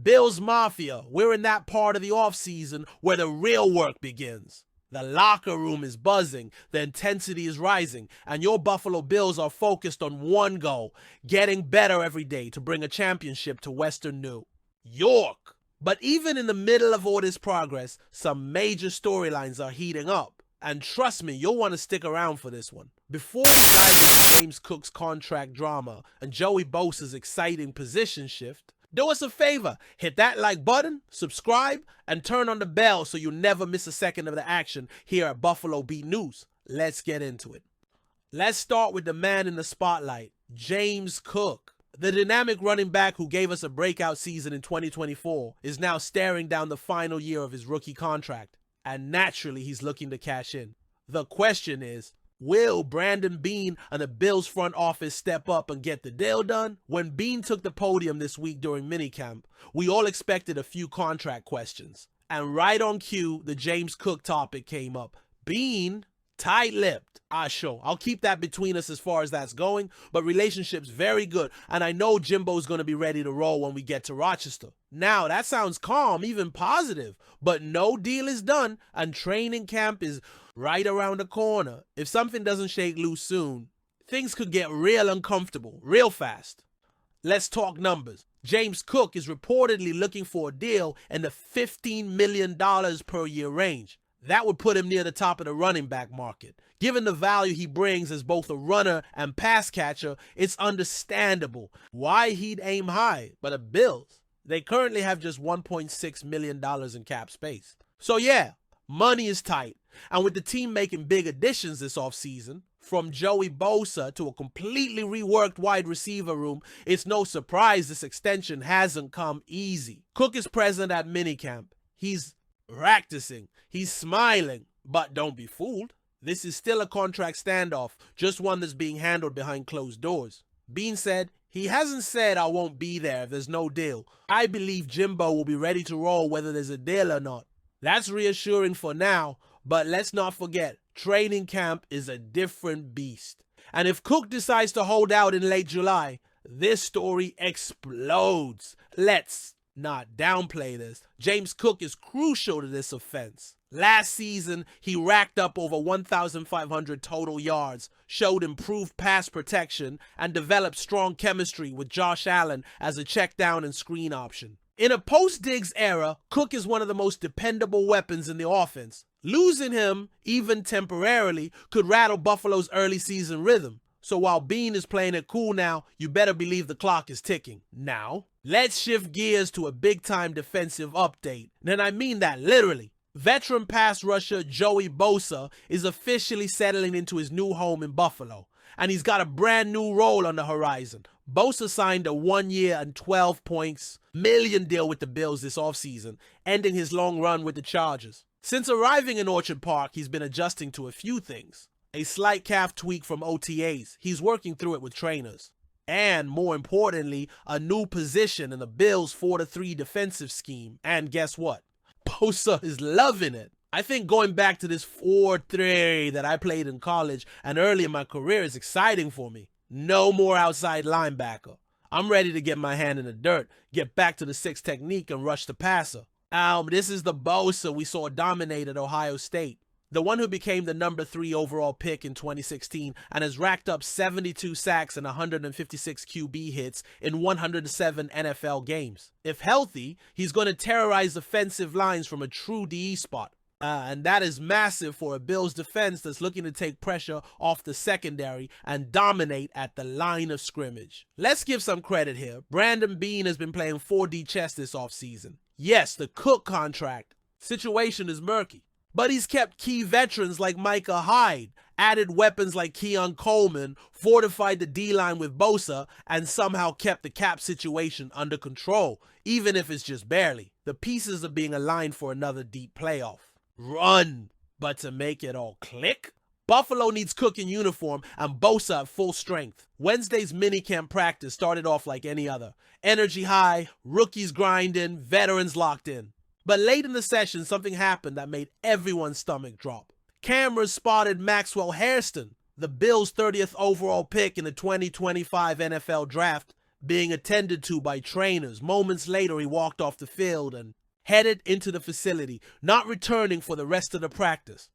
Bills Mafia, we're in that part of the offseason where the real work begins. The locker room is buzzing, the intensity is rising, and your Buffalo Bills are focused on one goal, getting better every day to bring a championship to Western New York. But even in the middle of all this progress, some major storylines are heating up. And trust me, you'll want to stick around for this one. Before we dive into James Cook's contract drama and Joey Bosa's exciting position shift, do us a favor, hit that like button, subscribe, and turn on the bell so you'll never miss a second of the action here at Buffalo Beat News. Let's get into it. Let's start with the man in the spotlight, James Cook. The dynamic running back who gave us a breakout season in 2024 is now staring down the final year of his rookie contract, and naturally he's looking to cash in. The question is, will Brandon Beane and the Bills front office step up and get the deal done? When Beane took the podium this week during minicamp, we all expected a few contract questions. And right on cue, the James Cook topic came up. Beane, tight-lipped. Sure, I'll keep that between us as far as that's going, but relationship's very good, and I know Jimbo's going to be ready to roll when we get to Rochester. Now, that sounds calm, even positive, but no deal is done, and training camp is right around the corner. If something doesn't shake loose soon, things could get real uncomfortable, real fast. Let's talk numbers. James Cook is reportedly looking for a deal in the $15 million per year range. That would put him near the top of the running back market. Given the value he brings as both a runner and pass catcher, it's understandable why he'd aim high. But the Bills, they currently have just $1.6 million in cap space. So yeah, money is tight. And with the team making big additions this offseason, from Joey Bosa to a completely reworked wide receiver room, it's no surprise this extension hasn't come easy. Cook is present at minicamp. He's practicing. He's smiling. But don't be fooled. This is still a contract standoff, just one that's being handled behind closed doors. Beane said, "He hasn't said I won't be there if there's no deal. I believe Jimbo will be ready to roll whether there's a deal or not." That's reassuring for now, but let's not forget, training camp is a different beast. And if Cook decides to hold out in late July, this story explodes. Let's not downplay this. James Cook is crucial to this offense. Last season, he racked up over 1,500 total yards, showed improved pass protection, and developed strong chemistry with Josh Allen as a check down and screen option. In a post-Diggs era, Cook is one of the most dependable weapons in the offense. Losing him, even temporarily, could rattle Buffalo's early season rhythm. So while Beane is playing it cool now, you better believe the clock is ticking. Now, let's shift gears to a big-time defensive update. And I mean that literally. Veteran pass rusher Joey Bosa is officially settling into his new home in Buffalo, and he's got a brand new role on the horizon. Bosa signed a 1 year and $12 million deal with the Bills this offseason, ending his long run with the Chargers. Since arriving in Orchard Park, he's been adjusting to a few things. A slight calf tweak from OTAs. He's working through it with trainers. And more importantly, a new position in the Bills' 4-3 defensive scheme. And guess what? Bosa is loving it. I think going back to this 4-3 that I played in college and early in my career is exciting for me. No more outside linebacker. I'm ready to get my hand in the dirt, get back to the 6 technique and rush the passer. This is the Bosa we saw dominate at Ohio State. The one who became the number 3 overall pick in 2016 and has racked up 72 sacks and 156 QB hits in 107 NFL games. If healthy, he's going to terrorize offensive lines from a true DE spot. And that is massive for a Bills defense that's looking to take pressure off the secondary and dominate at the line of scrimmage. Let's give some credit here. Brandon Beane has been playing 4D chess this offseason. Yes, the Cook contract situation is murky. But he's kept key veterans like Micah Hyde, added weapons like Keon Coleman, fortified the D-line with Bosa, and somehow kept the cap situation under control, even if it's just barely. The pieces are being aligned for another deep playoff run. But to make it all click, Buffalo needs Cook in uniform and Bosa at full strength. Wednesday's minicamp practice started off like any other. Energy high, rookies grinding, veterans locked in. But late in the session, something happened that made everyone's stomach drop. Cameras spotted Maxwell Harston, the Bills' 30th overall pick in the 2025 NFL Draft, being attended to by trainers. Moments later, he walked off the field and headed into the facility, not returning for the rest of the practice.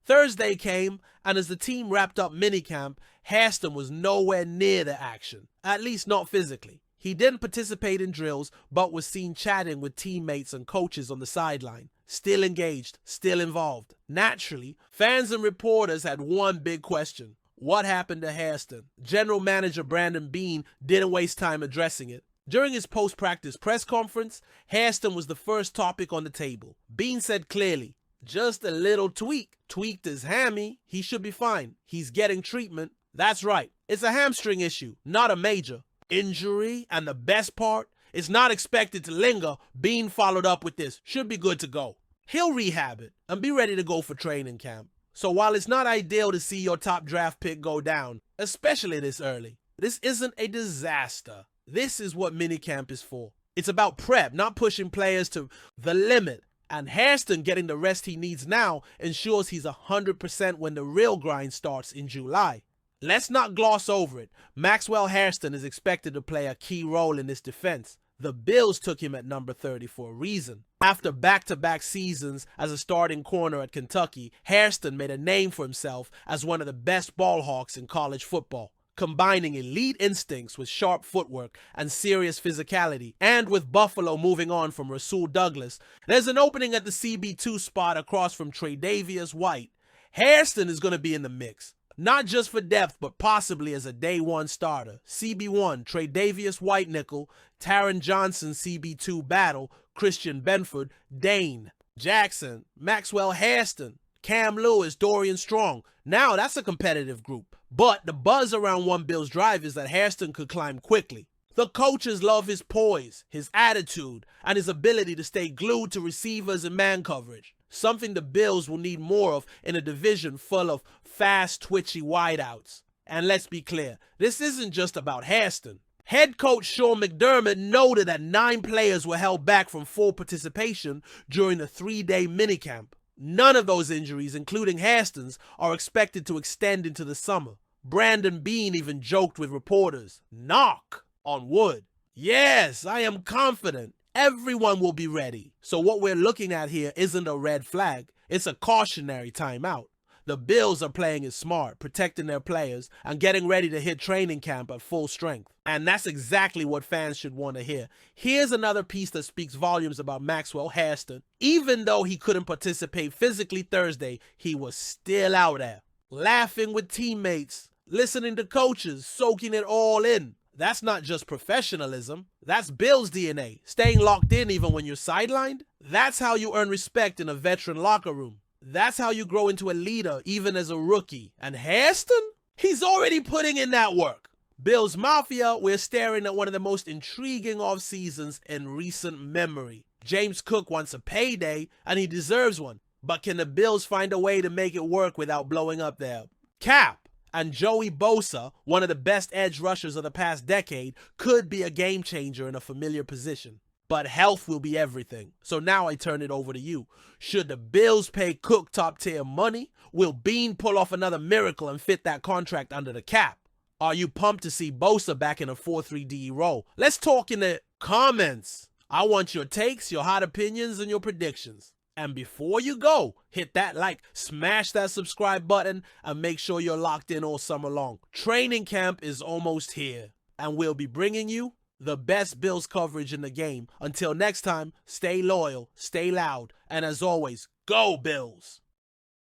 Thursday came, and as the team wrapped up minicamp, Harston was nowhere near the action, at least not physically. He didn't participate in drills, but was seen chatting with teammates and coaches on the sideline, still engaged, still involved. Naturally, fans and reporters had one big question. What happened to Harston? General Manager Brandon Beane didn't waste time addressing it. During his post-practice press conference, Harston was the first topic on the table. Beane said clearly, just a little tweak. Tweaked his hammy. He should be fine. He's getting treatment. That's right. It's a hamstring issue, not a major injury, and the best part, it's not expected to linger. Beane followed up with this. Should be good to go. He'll rehab it and be ready to go for training camp. So while it's not ideal to see your top draft pick go down, especially this early, this isn't a disaster. This is what minicamp is for. It's about prep, not pushing players to the limit. And Harston getting the rest he needs now ensures he's 100% when the real grind starts in July. Let's not gloss over it. Maxwell Harston is expected to play a key role in this defense. The Bills took him at number 30 for a reason. After back-to-back seasons as a starting corner at Kentucky, Harston made a name for himself as one of the best ball hawks in college football, combining elite instincts with sharp footwork and serious physicality. And with Buffalo moving on from Rasul Douglas, there's an opening at the CB2 spot across from Tre'Davious White. Harston is going to be in the mix. Not just for depth, but possibly as a day one starter. CB1, Tre'Davious White nickel, Taron Johnson CB2 battle, Christian Benford, Dane, Jackson, Maxwell Harston, Cam Lewis, Dorian Strong. Now that's a competitive group. But the buzz around One Bills Drive is that Harston could climb quickly. The coaches love his poise, his attitude, and his ability to stay glued to receivers and man coverage. Something the Bills will need more of in a division full of fast, twitchy wideouts. And let's be clear, this isn't just about Harston. Head coach Sean McDermott noted that 9 players were held back from full participation during the 3-day minicamp. None of those injuries, including Harston's, are expected to extend into the summer. Brandon Beane even joked with reporters, knock on wood. Yes, I am confident everyone will be ready. So what we're looking at here isn't a red flag, it's a cautionary timeout. The Bills are playing it smart, protecting their players and getting ready to hit training camp at full strength. And that's exactly what fans should want to hear. Here's another piece that speaks volumes about Maxwell Harston. Even though he couldn't participate physically Thursday, he was still out there, laughing with teammates, listening to coaches, soaking it all in. That's not just professionalism. That's Bills DNA, staying locked in even when you're sidelined. That's how you earn respect in a veteran locker room. That's how you grow into a leader even as a rookie. And Harston? He's already putting in that work. Bills Mafia, we're staring at one of the most intriguing off seasons in recent memory. James Cook wants a payday, and he deserves one. But can the Bills find a way to make it work without blowing up their cap? And Joey Bosa, one of the best edge rushers of the past decade, could be a game changer in a familiar position. But health will be everything. So now I turn it over to you. Should the Bills pay Cook top tier money? Will Beane pull off another miracle and fit that contract under the cap? Are you pumped to see Bosa back in a 4-3 DE role? Let's talk in the comments. I want your takes, your hot opinions, and your predictions. And before you go, hit that like, smash that subscribe button, and make sure you're locked in all summer long. Training camp is almost here, and we'll be bringing you the best Bills coverage in the game. Until next time, stay loyal, stay loud, and as always, go Bills!